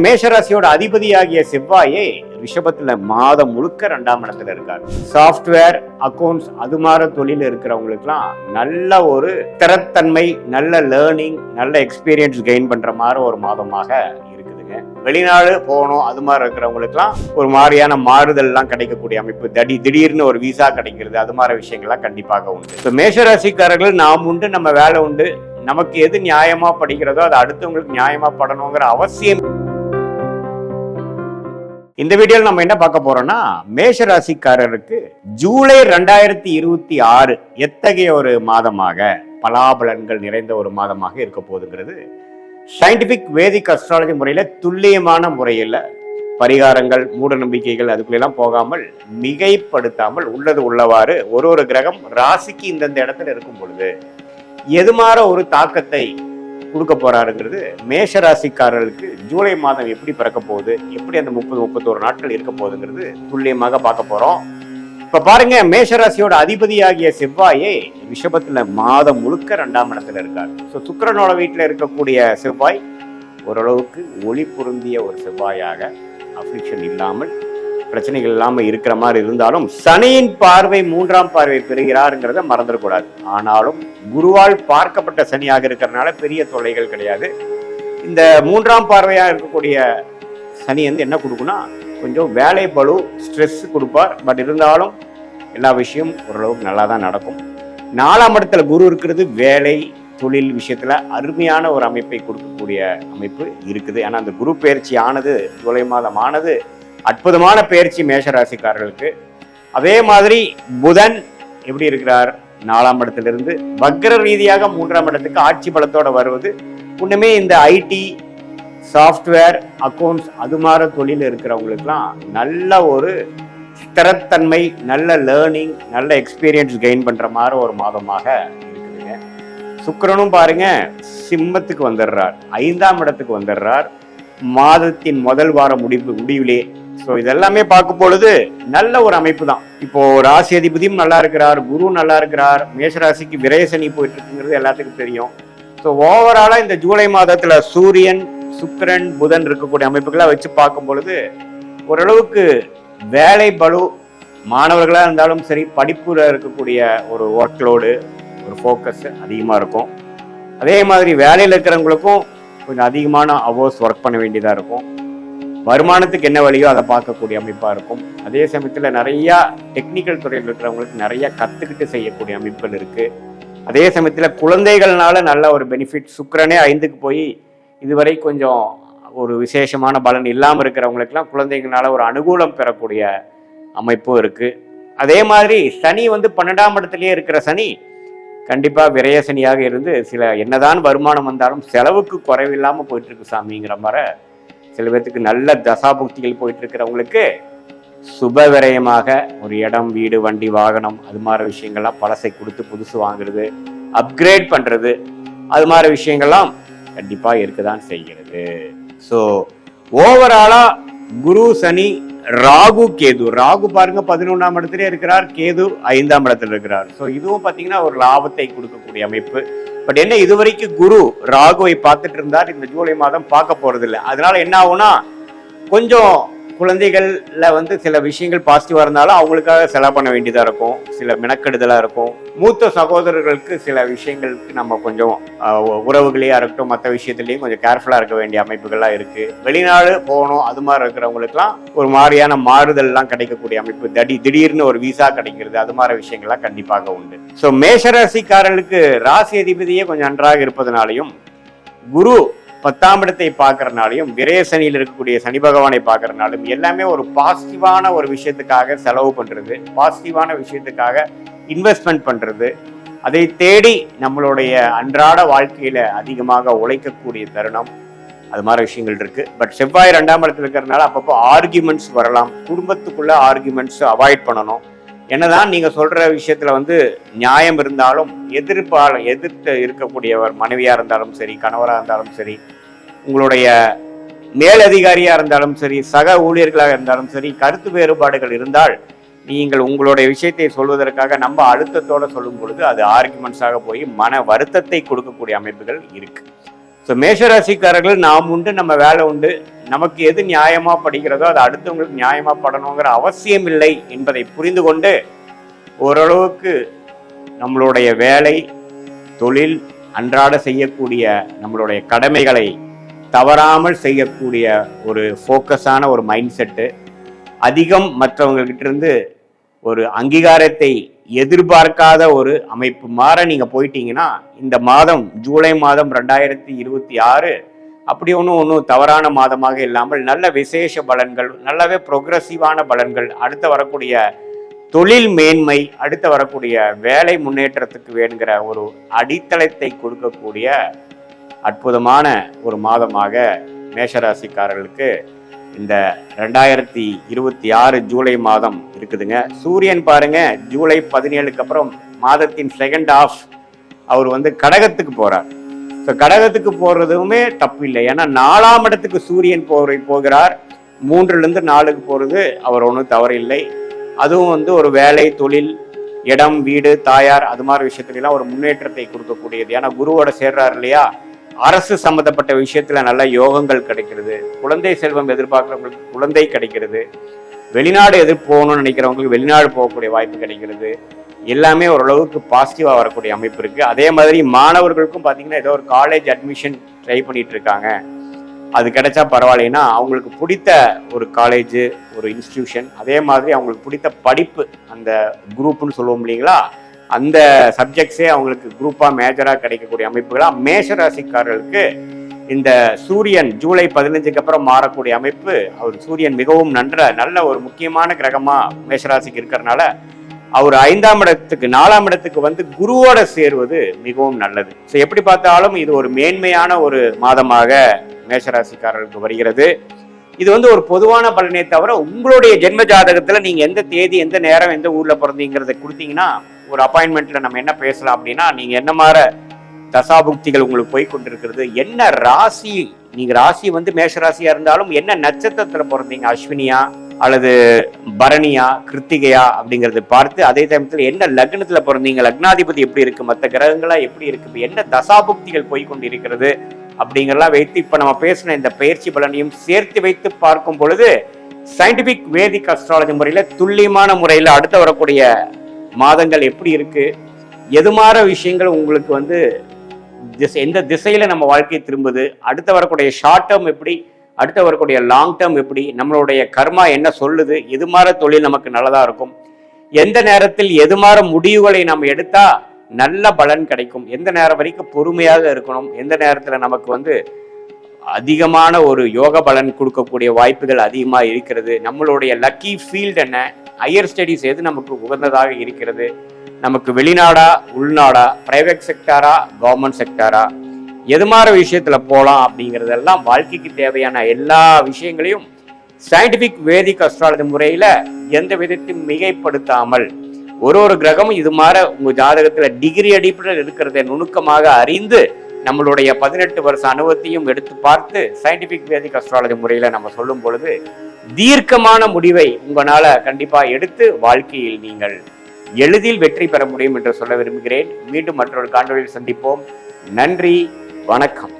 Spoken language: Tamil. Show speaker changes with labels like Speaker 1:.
Speaker 1: மேஷராசியோட அதிபதியாகிய செவ்வாயே ரிஷபத்துல மாதம் முழுக்க 2ஆம் இடத்துல இருக்காரு. சாஃப்ட்வேர், அக்கௌண்ட்ஸ், அது மாதிரி தொழில் இருக்கிறவங்களுக்குலாம் நல்ல ஒரு திறத்தன்மை, நல்ல லேர்னிங், நல்ல எக்ஸ்பீரியன்ஸ் கெயின் பண்ற மாதிரி ஒரு மாதமாக இருக்குதுங்க. வெளிநாடு போகணும் அது மாதிரி இருக்கிறவங்களுக்குலாம் ஒரு மாதிரியான மாறுதல் எல்லாம் கிடைக்கக்கூடிய அமைப்பு, திடீர்னு ஒரு விசா கிடைக்கிறது, அது மாதிரி விஷயங்கள்லாம் கண்டிப்பாக உண்டு. இப்போ மேஷராசிக்காரர்கள் நாம் உண்டு, நம்ம வேலை உண்டு, நமக்கு எது நியாயமா படிக்கிறதோ அது அடுத்தவங்களுக்கு நியாயமா படணுங்கிற அவசியம். இந்த வீடியோல நம்ம என்ன பார்க்க போறோம்னா, மேஷராசிக்காரருக்கு ஜூலை 2026 எத்தகைய ஒரு மாதமாக, பலாபலன்கள் நிறைந்த ஒரு மாதமாக இருக்க போகுதுங்கிறது சயின்டிபிக் வேதிக் அஸ்ட்ராலஜி முறையில துல்லியமான முறையில் பரிகாரங்கள், மூட நம்பிக்கைகள் அதுக்குள்ளெல்லாம் போகாமல் மிகைப்படுத்தாமல் உள்ளது உள்ளவாறு ஒரு கிரகம் ராசிக்கு இந்தந்த இடத்துல இருக்கும் பொழுது எது மாற ஒரு தாக்கத்தை கொடுக்க போறாருங்கிறது மேஷராசிக்காரர்களுக்கு ஜூலை மாதம் எப்படி பிறக்க போகுது, எப்படி அந்த 30-31 நாட்கள் இருக்க போகுதுங்கிறது துல்லியமாக பார்க்க போறோம். இப்ப பாருங்க, மேஷராசியோட அதிபதியாகிய செவ்வாயே ரிஷபத்துல மாதம் முழுக்க 2ஆம் இடத்துல இருக்காரு. சுக்கிரனோட வீட்டுல இருக்கக்கூடிய செவ்வாய் ஓரளவுக்கு ஒளி பொருந்திய ஒரு செவ்வாயாக, அஃப்ளிக்ஷன் இல்லாமல், பிரச்சனைகள் இல்லாம இருக்கிற மாதிரி இருந்தாலும் சனியின் பார்வை 3ஆம் பார்வை பெறுகிறாருங்கிறத மறந்துடக்கூடாது. ஆனாலும் குருவால் பார்க்கப்பட்ட சனியாக இருக்கிறதுனால பெரிய தொல்லைகள் கிடையாது. இந்த 3ஆம் பார்வையா இருக்கக்கூடிய சனி வந்து என்ன கொடுக்குன்னா, கொஞ்சம் வேலை பளு, ஸ்ட்ரெஸ் கொடுப்பார். பட் இருந்தாலும் எல்லா விஷயம் ஓரளவுக்கு நல்லா தான் நடக்கும். 4ஆம் இடத்துல குரு இருக்கிறது வேலை, தொழில் விஷயத்துல அருமையான ஒரு அமைப்பை கொடுக்கக்கூடிய அமைப்பு இருக்குது. ஏன்னா அந்த குரு பயிற்சி ஆனது, ஜூலை மாதம் ஆனது அற்புதமான பயிற்சி மேஷராசிக்காரர்களுக்கு. அதே மாதிரி புதன் எப்படி இருக்கிறார், 4ஆம் இடத்திலிருந்து வக்ர ரீதியாக 3ஆம் இடத்துக்கு ஆட்சி பலத்தோட வருவது இன்னுமே இந்த ஐடி, சாஃப்ட்வேர், அக்கௌண்ட்ஸ் அது மாதிரி தொழில் இருக்கிறவங்களுக்குலாம் நல்ல ஒரு ஸ்திரத்தன்மை, நல்ல லேர்னிங், நல்ல எக்ஸ்பீரியன்ஸ் கெயின் பண்ற மாதிரி ஒரு மாதமாக இருக்குதுங்க. சுக்கிரனும் பாருங்க சிம்மத்துக்கு வந்துடுறார், 5ஆம் இடத்துக்கு வந்துடுறார் மாதத்தின் முதல் வார முடிவிலே. ஸோ இதெல்லாமே பார்க்கும் பொழுது நல்ல ஒரு அமைப்பு தான். இப்போ ராசி அதிபதியும் நல்லா இருக்கிறார், குரு நல்லா இருக்கிறார், மேஷராசிக்கு விரய சனி போயிட்டு இருக்குங்கிறது எல்லாத்துக்கும் தெரியும். ஸோ ஓவராலா இந்த ஜூலை மாதத்துல சூரியன், சுக்கிரன், புதன் இருக்கக்கூடிய அமைப்புகளை வச்சு பார்க்கும் பொழுது ஓரளவுக்கு வேலை பளு, மாணவர்களாக இருந்தாலும் சரி, படிப்புல இருக்கக்கூடிய ஒரு ஒர்க்லோடு, ஒரு ஃபோக்கஸ் அதிகமாக இருக்கும். அதே மாதிரி வேலையில் இருக்கிறவங்களுக்கும் கொஞ்சம் அதிகமான ஹவர்ஸ் ஒர்க் பண்ண வேண்டியதாக இருக்கும். வருமானத்துக்கு என்ன வழியோ அதை பார்க்கக்கூடிய அமைப்பாக இருக்கும். அதே சமயத்தில் நிறையா டெக்னிக்கல் துறையில் இருக்கிறவங்களுக்கு நிறையா கற்றுக்கிட்டு செய்யக்கூடிய அமைப்புகள் இருக்குது. அதே சமயத்தில் குழந்தைகள்னால நல்ல ஒரு பெனிஃபிட். சுக்கிரனே 5க்கு போய் இதுவரை கொஞ்சம் ஒரு விசேஷமான பலன் இல்லாமல் இருக்கிறவங்களுக்குலாம் குழந்தைகளால ஒரு அனுகூலம் பெறக்கூடிய அமைப்பும் இருக்குது. அதே மாதிரி சனி வந்து 12ஆம் இடத்துலேயே இருக்கிற சனி கண்டிப்பாக விரய சனியாக இருந்து சில என்னதான் வருமானம் வந்தாலும் செலவுக்கு குறைவில்லாமல் போயிட்டு இருக்கு சாமிங்கிற மாதிரி சில பேர்த்துக்கு நல்ல தசாபுக்திகள் போயிட்டு இருக்கிறவங்களுக்கு சுப விரயமாக ஒரு இடம், வீடு, வண்டி, வாகனம் அது மாதிரி விஷயங்கள்லாம் பழசை கொடுத்து புதுசு வாங்குறது, அப்கிரேட் பண்றது, அது மாதிரி விஷயங்கள்லாம் கண்டிப்பா இருக்குதான் செய்கிறது. ஸோ ஓவராலா குரு, சனி, ராகு, கேது. ராகு பாருங்க 11ஆம் இடத்துல இருக்கிறார், கேது 5ஆம் இடத்துல இருக்கிறார். ஸோ இதுவும் பார்த்தீங்கன்னா ஒரு லாபத்தை கொடுக்கக்கூடிய அமைப்பு. பட் என்ன, இதுவரைக்கும் குரு ராகுவை பார்த்துட்டு இருந்தார், இந்த ஜூலை மாதம் பார்க்க போறது இல்லை. அதனால என்ன ஆகும்னா, கொஞ்சம் குழந்தைகள்ல வந்து சில விஷயங்கள் பாசிட்டிவா இருந்தாலும் அவங்களுக்காக செலவு பண்ண வேண்டியதா இருக்கும், சில மெனக்கெடுதலா இருக்கும். மூத்த சகோதரர்களுக்கு சில விஷயங்களுக்கு நம்ம கொஞ்சம் உறவுகளையா இருக்கட்டும், மற்ற விஷயத்துலயும் கொஞ்சம் கேர்ஃபுல்லா இருக்க வேண்டிய அமைப்புகள்லாம் இருக்கு. வெளிநாடு போகணும் அது மாதிரி இருக்கிறவங்களுக்குலாம் ஒரு மாதிரியான மாறுதல் எல்லாம் கிடைக்கக்கூடிய அமைப்பு, திடீர்னு ஒரு விசா கிடைக்கிறது, அது மாதிரி விஷயங்கள்லாம் கண்டிப்பாக உண்டு. ஸோ மேஷராசிக்காரர்களுக்கு ராசி அதிபதியே கொஞ்சம் நன்றாக இருப்பதனாலையும், குரு 10ஆம் இடத்தை பார்க்கறனாலையும், விரய சனியில் இருக்கக்கூடிய சனி பகவானை பார்க்கறனாலும் எல்லாமே ஒரு பாசிட்டிவான ஒரு விஷயத்துக்காக செலவு பண்றது, பாசிட்டிவான விஷயத்துக்காக இன்வெஸ்ட்மெண்ட் பண்றது, அதை தேடி நம்மளுடைய அன்றாட வாழ்க்கையில அதிகமாக உழைக்கக்கூடிய தருணம், அது மாதிரி விஷயங்கள் இருக்கு. பட் செவ்வாய் 2ஆம் இடத்துல இருக்கிறதுனால அப்பப்போ ஆர்கியூமெண்ட்ஸ் வரலாம். குடும்பத்துக்குள்ள ஆர்கியூமெண்ட்ஸ் அவாய்ட் பண்ணணும். என்னதான் நீங்க சொல்ற விஷயத்துல வந்து நியாயம் இருந்தாலும் எதிர்த்து இருக்கக்கூடியவர் மனைவியா இருந்தாலும் சரி, கணவராக இருந்தாலும் சரி, உங்களுடைய மேலதிகாரியா இருந்தாலும் சரி, சக ஊழியர்களாக இருந்தாலும் சரி, கருத்து வேறுபாடுகள் இருந்தால் நீங்கள் உங்களுடைய விஷயத்தை சொல்வதற்காக நம்ம அழுத்தத்தோட சொல்லும் பொழுது அது ஆர்குமெண்ட்ஸாக போய் மன வருத்தத்தை கொடுக்கக்கூடிய அமைப்புகள் இருக்கு. ஸோ மேஷராசிக்காரர்கள் நாம் உண்டு, நம்ம வேலை உண்டு, நமக்கு எது நியாயமா படுகிறதோ அது அடுத்தவங்களுக்கு நியாயமா படணுங்கிற அவசியம் இல்லை என்பதை புரிந்து கொண்டு ஓரளவுக்கு நம்மளுடைய வேலை, தொழில், அன்றாட செய்யக்கூடிய நம்மளுடைய கடமைகளை தவறாமல் செய்யக்கூடிய ஒரு ஃபோக்கஸான ஒரு மைண்ட் செட்டு, அதிகம் மற்றவங்ககிட்ட இருந்து ஒரு அங்கீகாரத்தை எதிர்பார்க்காத ஒரு அமைப்பு மாற நீங்க போயிட்டீங்கன்னா, இந்த மாதம் ஜூலை மாதம் 2026 அப்படி ஒன்றும் தவறான மாதமாக இல்லாமல் நல்ல விசேஷ பலன்கள், நல்லாவே ப்ரொக்ரெசிவான பலன்கள், அடுத்து வரக்கூடிய தொழில் மேன்மை, அடுத்து வரக்கூடிய வேலை முன்னேற்றத்துக்கு வேணுங்கிற ஒரு அடித்தளத்தை கொடுக்கக்கூடிய அற்புதமான ஒரு மாதமாக மேஷராசிக்காரர்களுக்கு இந்த 2026 ஜூலை மாதம் இருக்குதுங்க. சூரியன் பாருங்க, ஜூலை 17க்கு அப்புறம் மாதத்தின் செகண்ட் ஹாஃப் அவர் கடகத்துக்கு போறார். ஸோ கடகத்துக்கு போறதுமே தப்பு இல்லை, ஏன்னா 4ஆம் இடத்துக்கு சூரியன் போகிறார். 3லிருந்து 4க்கு போறது அவர் ஒன்றும் தவறு இல்லை. அதுவும் ஒரு வேலை, தொழில், இடம், வீடு, தாயார், அது மாதிரி விஷயத்துலாம் ஒரு முன்னேற்றத்தை கொடுக்கக்கூடியது. ஏன்னா குருவோட சேர்றாரு இல்லையா, அரசு சம்பந்தப்பட்ட விஷயத்துல நல்ல யோகங்கள் கிடைக்கிறது, குழந்தை செல்வம் எதிர்பார்க்கிறவங்களுக்கு குழந்தை கிடைக்கிறது, வெளிநாடு போகணும்னு நினைக்கிறவங்களுக்கு வெளிநாடு போகக்கூடிய வாய்ப்பு கிடைக்கிறது. எல்லாமே ஓரளவுக்கு பாசிட்டிவா வரக்கூடிய அமைப்பு இருக்கு. அதே மாதிரி மாணவர்களுக்கும் பார்த்தீங்கன்னா ஏதோ ஒரு காலேஜ் அட்மிஷன் ட்ரை பண்ணிட்டு இருக்காங்க, அது கிடைச்சா பரவாயில்லைன்னா அவங்களுக்கு பிடித்த ஒரு காலேஜ், ஒரு இன்ஸ்டிடியூஷன், அதே மாதிரி அவங்களுக்கு பிடித்த படிப்பு, அந்த குரூப்னு சொல்லுவோம் இல்லைங்களா, அந்த சப்ஜெக்ட்ஸே அவங்களுக்கு குரூப்பா மேஜரா கிடைக்கக்கூடிய அமைப்புகளா மேஷராசிக்காரர்களுக்கு இந்த சூரியன் ஜூலை 15க்கு அப்புறம் மாறக்கூடிய அமைப்பு. அவர் சூரியன் மிகவும் நல்ல ஒரு முக்கியமான கிரகமா மேஷராசிக்கு இருக்கிறதுனால அவர் 5ஆம் இடத்துக்கு 4ஆம் இடத்துக்கு குருவோட சேருவது மிகவும் நல்லது. ஸோ எப்படி பார்த்தாலும் இது ஒரு மேன்மையான ஒரு மாதமாக மேஷராசிக்காரர்களுக்கு வருகிறது. இது ஒரு பொதுவான பலனே தவிர உங்களுடைய ஜென்ம ஜாதகத்துல நீங்க எந்த தேதி, எந்த நேரம், எந்த ஊர்ல பிறந்தீங்கிறத கொடுத்தீங்கன்னா ஒரு அப்பாயின்மெண்ட்ல நம்ம என்ன பேசலாம் அப்படின்னா, நீங்க என்ன மாதிரி தசாபுக்திகள் உங்களுக்கு போய் கொண்டிருக்கிறது, என்ன ராசி, நீங்க ராசி மேஷராசியா இருந்தாலும் என்ன நட்சத்திரத்துல பிறந்தீங்க, அஸ்வினியா அல்லது பரணியா, கிருத்திகையா அப்படிங்கறது பார்த்து, அதே சமயத்துல என்ன லக்னத்துல பிறந்தீங்க, லக்னாதிபதி எப்படி இருக்கு, மற்ற கிரகங்களா எப்படி இருக்கு, என்ன தசாபுக்திகள் போய் கொண்டிருக்கிறது அப்படிங்கறதெல்லாம் வைத்து இப்ப நம்ம பேசின இந்த பயிற்சி பலனையும் சேர்த்து வைத்து பார்க்கும் பொழுது சயின்டிபிக் வேதிக் அஸ்ட்ராலஜி முறையில துல்லியமான முறையில அடுத்து வரக்கூடிய மாதங்கள் எப்படி இருக்கு, எது மாற விஷயங்கள் உங்களுக்கு எந்த திசையில நம்ம வாழ்க்கை திரும்புது, அடுத்து வரக்கூடிய ஷார்ட் டேர்ம் எப்படி, அடுத்து வரக்கூடிய லாங் டேர்ம் எப்படி, நம்மளுடைய கர்மா என்ன சொல்லுது, எது மாற தொழில் நமக்கு நல்லதா இருக்கும், எந்த நேரத்தில் எது மாற முடிவுகளை நம்ம எடுத்தா நல்ல பலன் கிடைக்கும், எந்த நேரம் வரைக்கும் பொறுமையாக இருக்கணும், எந்த நேரத்துல நமக்கு அதிகமான ஒரு யோக பலன் கொடுக்கக்கூடிய வாய்ப்புகள் அதிகமாக இருக்கிறது, நம்மளுடைய லக்கி ஃபீல்டு என்ன, ஹையர் ஸ்டடீஸ் எது நமக்கு உகந்ததாக இருக்கிறது, நமக்கு வெளிநாடா, உள்நாடா, பிரைவேட் செக்டாரா, கவர்மெண்ட் செக்டாரா, எது மாதிரி விஷயத்துல போகலாம் அப்படிங்கிறதெல்லாம் வாழ்க்கைக்கு தேவையான எல்லா விஷயங்களையும் சயின்டிபிக் வேதிக் அஸ்ட்ராலஜி முறையில எந்த விதத்தையும் மிகைப்படுத்தாமல் ஒரு கிரகமும் இது மாதிரி உங்க ஜாதகத்துல டிகிரி அடிப்படையில் இருக்கிறத நுணுக்கமாக அறிந்து நம்மளுடைய 18 வருஷ அனுபவத்தையும் எடுத்து பார்த்து சயின்டிபிக் வேதிக் அஸ்ட்ராலஜி முறையில நம்ம சொல்லும் பொழுது தீர்க்கமான முடிவை உங்களால கண்டிப்பா எடுத்து வாழ்க்கையில் நீங்கள் எளிதில் வெற்றி பெற முடியும் என்று சொல்ல விரும்புகிறேன். மீண்டும் மற்றொரு காணொளியில் சந்திப்போம். நன்றி, வணக்கம்.